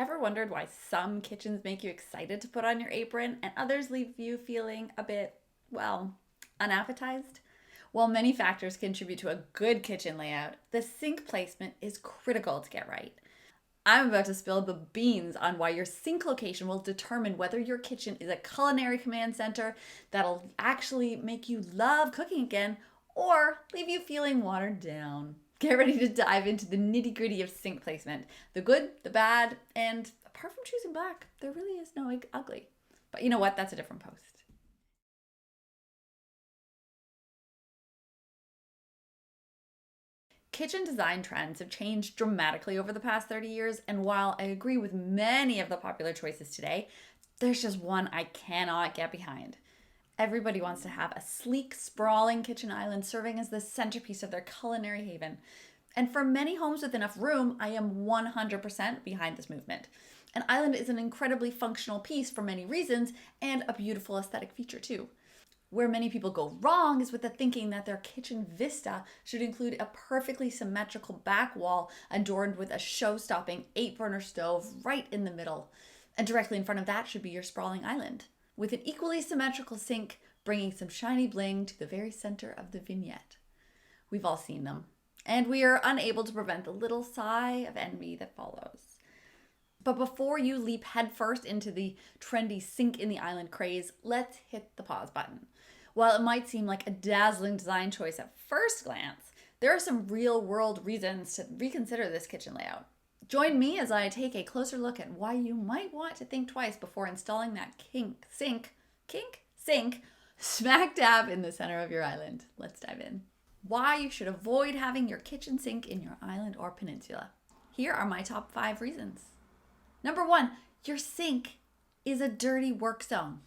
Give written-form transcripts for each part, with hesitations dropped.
Ever wondered why some kitchens make you excited to put on your apron and others leave you feeling a bit, well, unappetized? While many factors contribute to a good kitchen layout, the sink placement is critical to get right. I'm about to spill the beans on why your sink location will determine whether your kitchen is a culinary command center that'll actually make you love cooking again or leave you feeling watered down. Get ready to dive into the nitty gritty of sink placement, the good, the bad, and apart from choosing black, there really is no ugly. But you know what? That's a different post. Kitchen design trends have changed dramatically over the past 30 years, and while I agree with many of the popular choices today, there's just one I cannot get behind. Everybody wants to have a sleek, sprawling kitchen island serving as the centerpiece of their culinary haven. And for many homes with enough room, I am 100% behind this movement. An island is an incredibly functional piece for many reasons and a beautiful aesthetic feature too. Where many people go wrong is with the thinking that their kitchen vista should include a perfectly symmetrical back wall adorned with a show-stopping 8-burner stove right in the middle. And directly in front of that should be your sprawling island, with an equally symmetrical sink bringing some shiny bling to the very center of the vignette. We've all seen them, and we are unable to prevent the little sigh of envy that follows. But before you leap headfirst into the trendy sink in the island craze, let's hit the pause button. While it might seem like a dazzling design choice at first glance, there are some real-world reasons to reconsider this kitchen layout. Join me as I take a closer look at why you might want to think twice before installing that sink smack dab in the center of your island. Let's dive in. Why you should avoid having your kitchen sink in your island or peninsula. Here are my top 5 reasons. Number 1, your sink is a dirty work zone.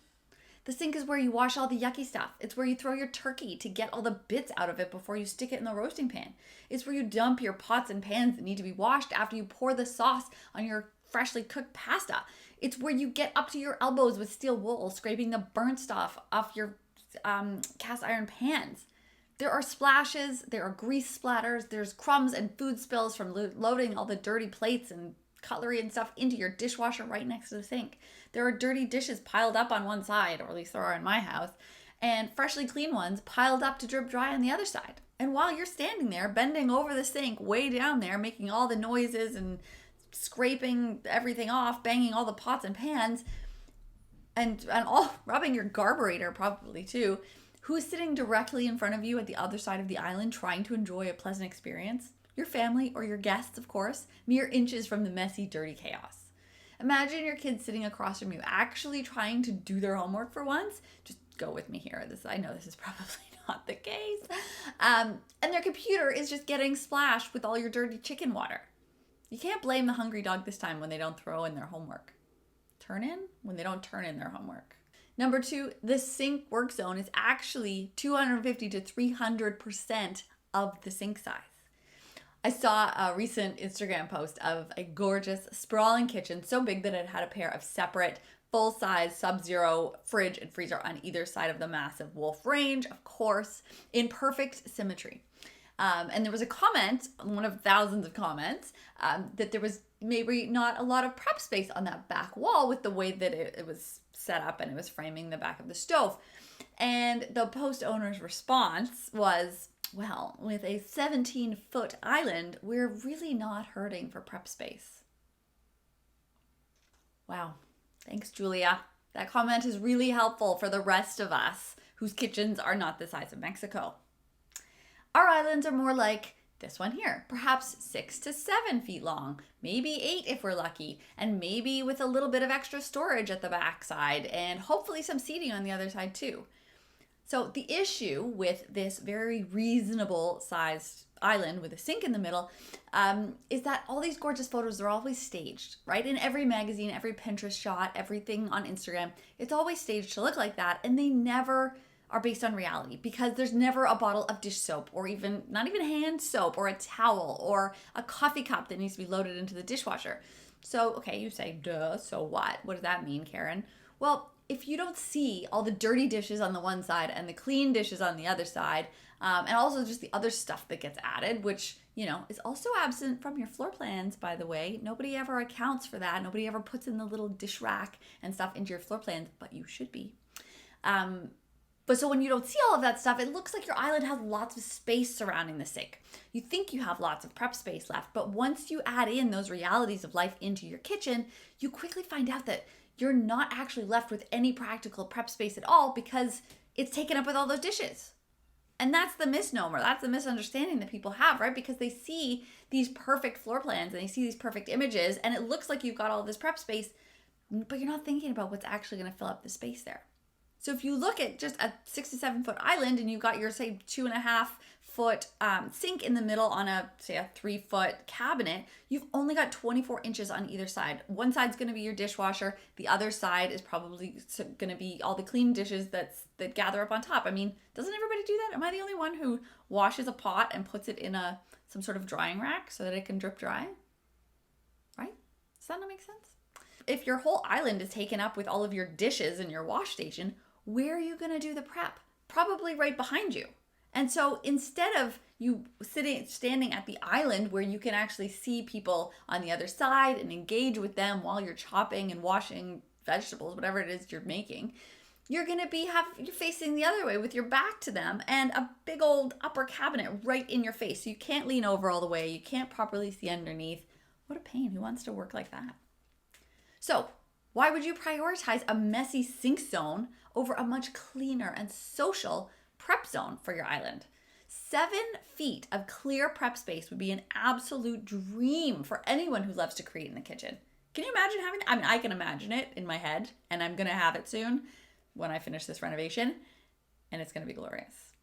The sink is where you wash all the yucky stuff. It's where you throw your turkey to get all the bits out of it before you stick it in the roasting pan. It's where you dump your pots and pans that need to be washed after you pour the sauce on your freshly cooked pasta. It's where you get up to your elbows with steel wool, scraping the burnt stuff off your cast iron pans. There are splashes, there are grease splatters, there's crumbs and food spills from loading all the dirty plates and cutlery and stuff into your dishwasher right next to the sink. There are dirty dishes piled up on one side, or at least there are in my house, and freshly clean ones piled up to drip dry on the other side. And while you're standing there, bending over the sink, way down there, making all the noises and scraping everything off, banging all the pots and pans, and all rubbing your carburetor probably too, who's sitting directly in front of you at the other side of the island trying to enjoy a pleasant experience? Your family or your guests, of course, mere inches from the messy, dirty chaos. Imagine your kids sitting across from you actually trying to do their homework for once. Just go with me here. I know this is probably not the case. And their computer is just getting splashed with all your dirty chicken water. You can't blame the hungry dog this time when they don't throw in their homework. When they don't turn in their homework. Number 2, the sink work zone is actually 250 to 300% of the sink size. I saw a recent Instagram post of a gorgeous, sprawling kitchen so big that it had a pair of separate, full-size, sub-zero fridge and freezer on either side of the massive wolf range, of course, in perfect symmetry. And there was a comment, one of thousands of comments, that there was maybe not a lot of prep space on that back wall with the way that it was set up and it was framing the back of the stove. And the post owner's response was, well, with a 17-foot island, we're really not hurting for prep space. Wow. Thanks, Julia. That comment is really helpful for the rest of us whose kitchens are not the size of Mexico. Our islands are more like this one here, perhaps 6 to 7 feet long, maybe 8 if we're lucky, and maybe with a little bit of extra storage at the back side and hopefully some seating on the other side too. So the issue with this very reasonable sized island with a sink in the middle is that all these gorgeous photos are always staged, right? In every magazine, every Pinterest shot, everything on Instagram, it's always staged to look like that, and they never are based on reality because there's never a bottle of dish soap or not even hand soap or a towel or a coffee cup that needs to be loaded into the dishwasher. So, okay, you say, duh, so what? What does that mean, Karen? Well, if you don't see all the dirty dishes on the one side and the clean dishes on the other side, and also just the other stuff that gets added, which, is also absent from your floor plans, by the way. Nobody ever accounts for that. Nobody ever puts in the little dish rack and stuff into your floor plans, but you should be. But so when you don't see all of that stuff, it looks like your island has lots of space surrounding the sink. You think you have lots of prep space left, but once you add in those realities of life into your kitchen, you quickly find out that you're not actually left with any practical prep space at all because it's taken up with all those dishes. And that's the misnomer. That's the misunderstanding that people have, right? Because they see these perfect floor plans and they see these perfect images and it looks like you've got all this prep space, but you're not thinking about what's actually going to fill up the space there. So if you look at just a 6 to 7 foot island and you've got your, say, 2.5 foot sink in the middle on a 3 foot cabinet, you've only got 24 inches on either side. One side's going to be your dishwasher. The other side is probably going to be all the clean dishes that gather up on top. I mean, doesn't everybody do that? Am I the only one who washes a pot and puts it in some sort of drying rack so that it can drip dry? Right? Does that not make sense? If your whole island is taken up with all of your dishes in your wash station, where are you going to do the prep? Probably right behind you. And so instead of you standing at the island where you can actually see people on the other side and engage with them while you're chopping and washing vegetables, whatever it is you're making, you're going to you're facing the other way with your back to them and a big old upper cabinet right in your face. So you can't lean over all the way. You can't properly see underneath. What a pain. Who wants to work like that? So why would you prioritize a messy sink zone over a much cleaner and social prep zone for your island? 7 feet of clear prep space would be an absolute dream for anyone who loves to create in the kitchen. Can you imagine having that? I mean, I can imagine it in my head, and I'm going to have it soon when I finish this renovation, and it's going to be glorious.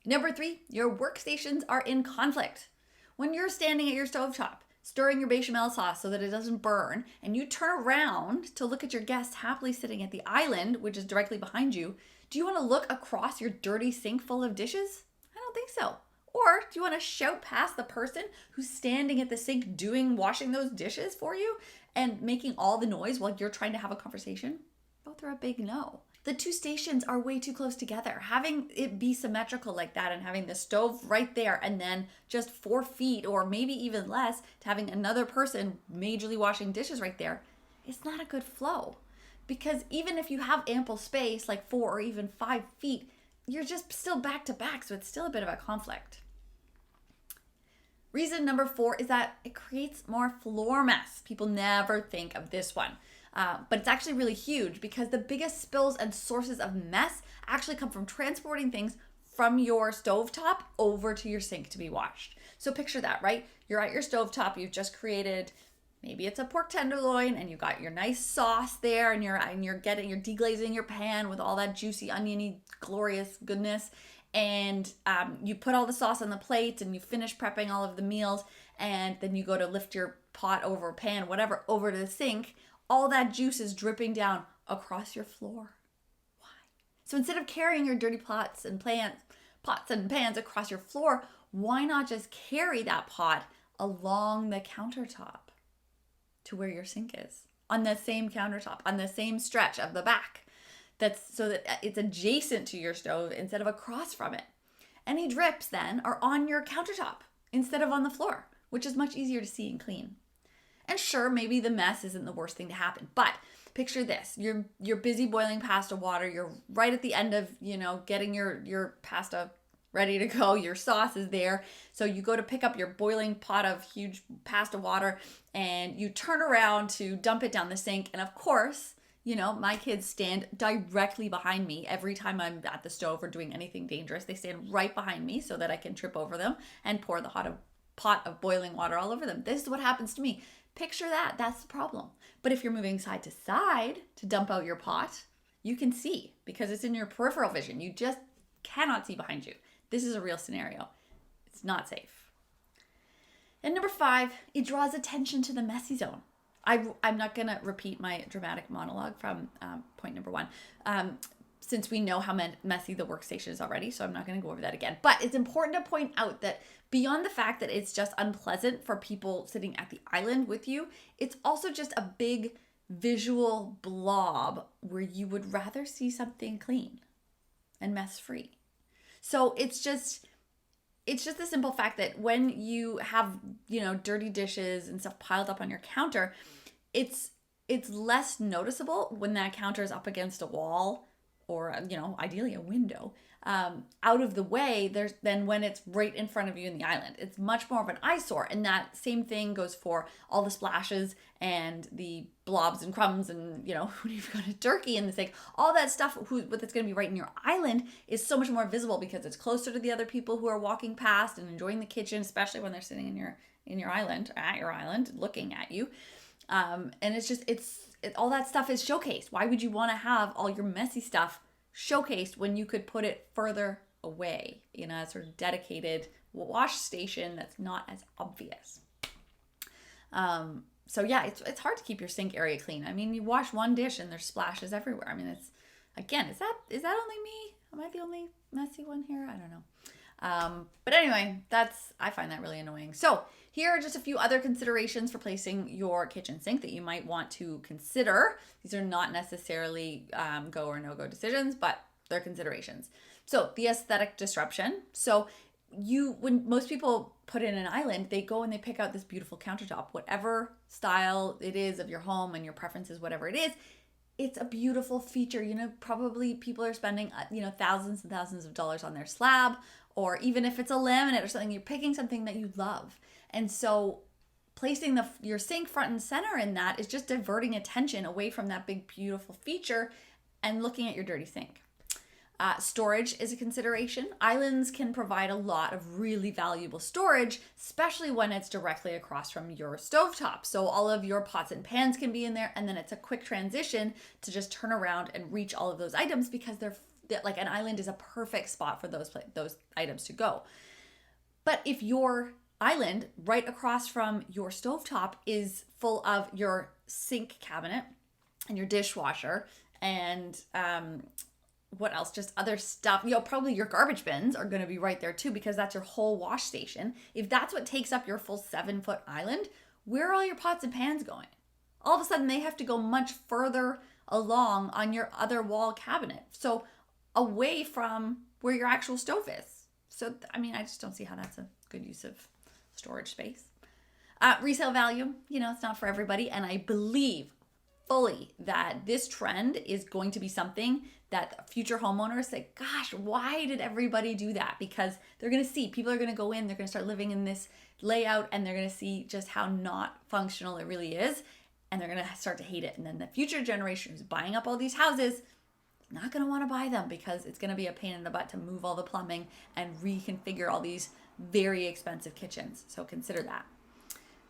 Number 3, your workstations are in conflict. When you're standing at your stovetop, stirring your bechamel sauce so that it doesn't burn, and you turn around to look at your guests happily sitting at the island, which is directly behind you, do you want to look across your dirty sink full of dishes? I don't think so. Or do you want to shout past the person who's standing at the sink washing those dishes for you and making all the noise while you're trying to have a conversation? Both are a big no. The 2 stations are way too close together. Having it be symmetrical like that and having the stove right there and then just 4 feet or maybe even less to having another person majorly washing dishes right there, it's not a good flow. Because even if you have ample space, like 4 or even 5 feet, you're just still back to back, so it's still a bit of a conflict. Reason number 4 is that it creates more floor mess. People never think of this one. But it's actually really huge because the biggest spills and sources of mess actually come from transporting things from your stovetop over to your sink to be washed. So picture that, right? You're at your stovetop, you've just created, maybe it's a pork tenderloin, and you've got your nice sauce there, and you're deglazing your pan with all that juicy, oniony, glorious goodness. And you put all the sauce on the plate and you finish prepping all of the meals, and then you go to lift your pot over pan, whatever, over to the sink. All that juice is dripping down across your floor. Why? So instead of carrying your dirty pots and pans across your floor, why not just carry that pot along the countertop to where your sink is? On the same countertop, on the same stretch of the back. That's so that it's adjacent to your stove instead of across from it. Any drips then are on your countertop instead of on the floor, which is much easier to see and clean. And sure, maybe the mess isn't the worst thing to happen, but picture this. You're busy boiling pasta water. You're right at the end of, getting your pasta ready to go. Your sauce is there. So you go to pick up your boiling pot of huge pasta water and you turn around to dump it down the sink. And of course, my kids stand directly behind me every time I'm at the stove or doing anything dangerous. They stand right behind me so that I can trip over them and pour the pot of boiling water all over them. This is what happens to me. Picture that. That's the problem. But if you're moving side to side to dump out your pot, you can see because it's in your peripheral vision. You just cannot see behind you. This is a real scenario. It's not safe. And number 5, it draws attention to the messy zone. I'm not going to repeat my dramatic monologue from point number 1, since we know how messy the workstation is already, so I'm not going to go over that again. But it's important to point out that beyond the fact that it's just unpleasant for people sitting at the island with you, it's also just a big visual blob where you would rather see something clean and mess free. So it's just the simple fact that when you have, dirty dishes and stuff piled up on your counter, it's less noticeable when that counter is up against a wall or, ideally a window, out of the way than when it's right in front of you in the island. It's much more of an eyesore. And that same thing goes for all the splashes and the blobs and crumbs and, when you've got a turkey in the sink, all that stuff that's going to be right in your island is so much more visible because it's closer to the other people who are walking past and enjoying the kitchen, especially when they're sitting in your island, at your island, looking at you. And it's all that stuff is showcased. Why would you want to have all your messy stuff showcased when you could put it further away in a sort of dedicated wash station that's not as obvious? So yeah, it's hard to keep your sink area clean. I mean, you wash one dish and there's splashes everywhere. I mean, is that only me? Am I the only messy one here? I don't know. But anyway, I find that really annoying. So here are just a few other considerations for placing your kitchen sink that you might want to consider. These are not necessarily go or no-go decisions, but they're considerations. So the aesthetic disruption. So when most people put in an island, they go and they pick out this beautiful countertop, whatever style it is of your home and your preferences, whatever it is. It's a beautiful feature. Probably people are spending, thousands and thousands of dollars on their slab, or even if it's a laminate or something, you're picking something that you love. And so placing your sink front and center in that is just diverting attention away from that big, beautiful feature and looking at your dirty sink. Storage is a consideration. Islands can provide a lot of really valuable storage, especially when it's directly across from your stovetop. So all of your pots and pans can be in there, and then it's a quick transition to just turn around and reach all of those items because they're like an island is a perfect spot for those items to go. But if your island right across from your stovetop is full of your sink cabinet and your dishwasher and what else? Just other stuff. Probably your garbage bins are going to be right there too because that's your whole wash station. If that's what takes up your full 7-foot island, where are all your pots and pans going? All of a sudden they have to go much further along on your other wall cabinet. So away from where your actual stove is. So, I mean, I just don't see how that's a good use of storage space. Resale value, it's not for everybody. And I believe fully that this trend is going to be something that future homeowners say, gosh, why did everybody do that? Because they're going to see, people are going to go in, they're going to start living in this layout, and they're going to see just how not functional it really is. And they're going to start to hate it. And then the future generation who's buying up all these houses, not going to want to buy them because it's going to be a pain in the butt to move all the plumbing and reconfigure all these very expensive kitchens. So consider that.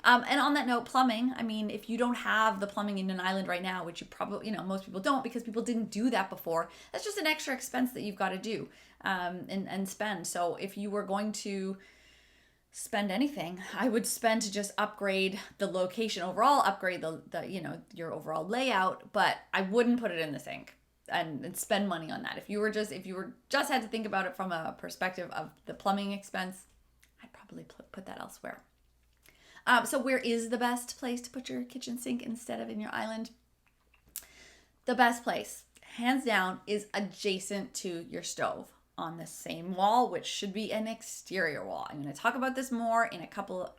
And on that note, plumbing, I mean, if you don't have the plumbing in an island right now, which you probably, most people don't because people didn't do that before, that's just an extra expense that you've got to do and spend. So if you were going to spend anything, I would spend to just upgrade the location overall, upgrade the your overall layout, but I wouldn't put it in the sink and spend money on that. If you were just had to think about it from a perspective of the plumbing expense, I'd probably put that elsewhere. So where is the best place to put your kitchen sink instead of in your island? The best place, hands down, is adjacent to your stove on the same wall, which should be an exterior wall. I'm going to talk about this more in a couple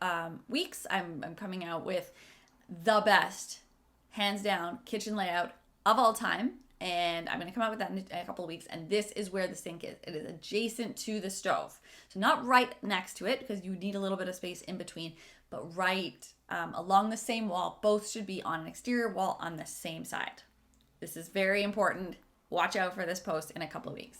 weeks. I'm coming out with the best, hands down, kitchen layout of all time. And I'm going to come out with that in a couple of weeks. And this is where the sink is. It is adjacent to the stove. So not right next to it because you need a little bit of space in between, but right along the same wall. Both should be on an exterior wall on the same side. This is very important. Watch out for this post in a couple of weeks.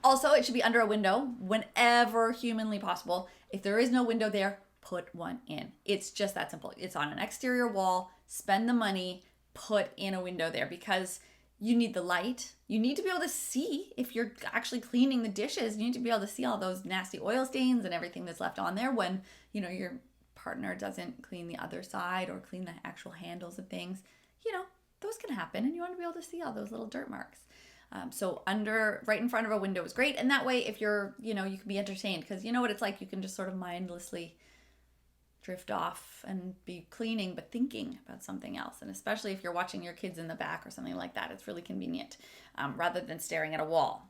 Also, it should be under a window whenever humanly possible. If there is no window there, put one in. It's just that simple. It's on an exterior wall. Spend the money. Put in a window there because you need the light. You need to be able to see if you're actually cleaning the dishes. You need to be able to see all those nasty oil stains and everything that's left on there when, your partner doesn't clean the other side or clean the actual handles of things. Those can happen and you want to be able to see all those little dirt marks. So right in front of a window is great. And that way, if you're, you can be entertained because you know what it's like. You can just sort of mindlessly drift off and be cleaning but thinking about something else. And especially if you're watching your kids in the back or something like that, it's really convenient rather than staring at a wall.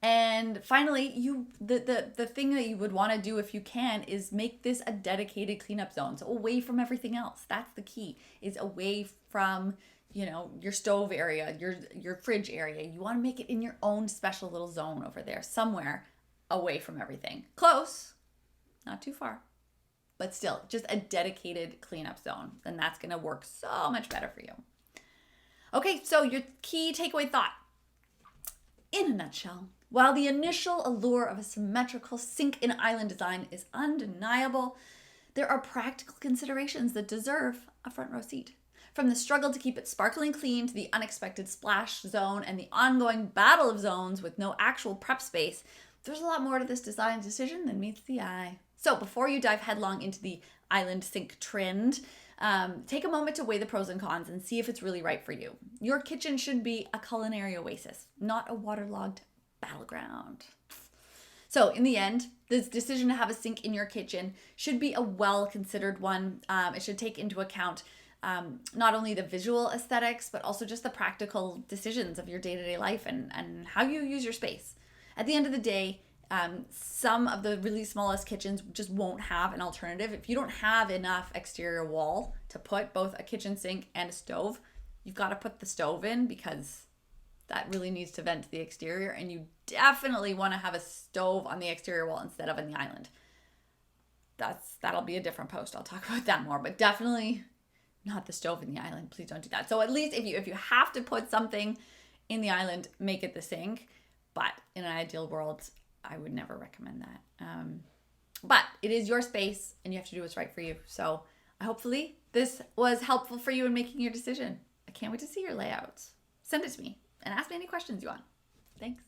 And finally, the thing that you would want to do if you can is make this a dedicated cleanup zone. So away from everything else. That's the key, is away from, your stove area, your fridge area. You want to make it in your own special little zone over there, somewhere away from everything. Close, not too far, but still just a dedicated cleanup zone. And that's going to work so much better for you. Okay, so your key takeaway thought. In a nutshell, while the initial allure of a symmetrical sink and island design is undeniable, there are practical considerations that deserve a front row seat. From the struggle to keep it sparkling clean to the unexpected splash zone and the ongoing battle of zones with no actual prep space, there's a lot more to this design decision than meets the eye. So before you dive headlong into the island sink trend, take a moment to weigh the pros and cons and see if it's really right for you. Your kitchen should be a culinary oasis, not a waterlogged battleground. So in the end, this decision to have a sink in your kitchen should be a well-considered one. It should take into account not only the visual aesthetics, but also just the practical decisions of your day-to-day life and how you use your space. At the end of the day, some of the really smallest kitchens just won't have an alternative. If you don't have enough exterior wall to put both a kitchen sink and a stove, you've got to put the stove in because that really needs to vent to the exterior, and you definitely want to have a stove on the exterior wall instead of in the island. That'll be a different post. I'll talk about that more, but definitely not the stove in the island. Please don't do that. So at least if you have to put something in the island, make it the sink. But in an ideal world, I would never recommend that. But it is your space and you have to do what's right for you. So hopefully this was helpful for you in making your decision. I can't wait to see your layouts. Send it to me and ask me any questions you want. Thanks.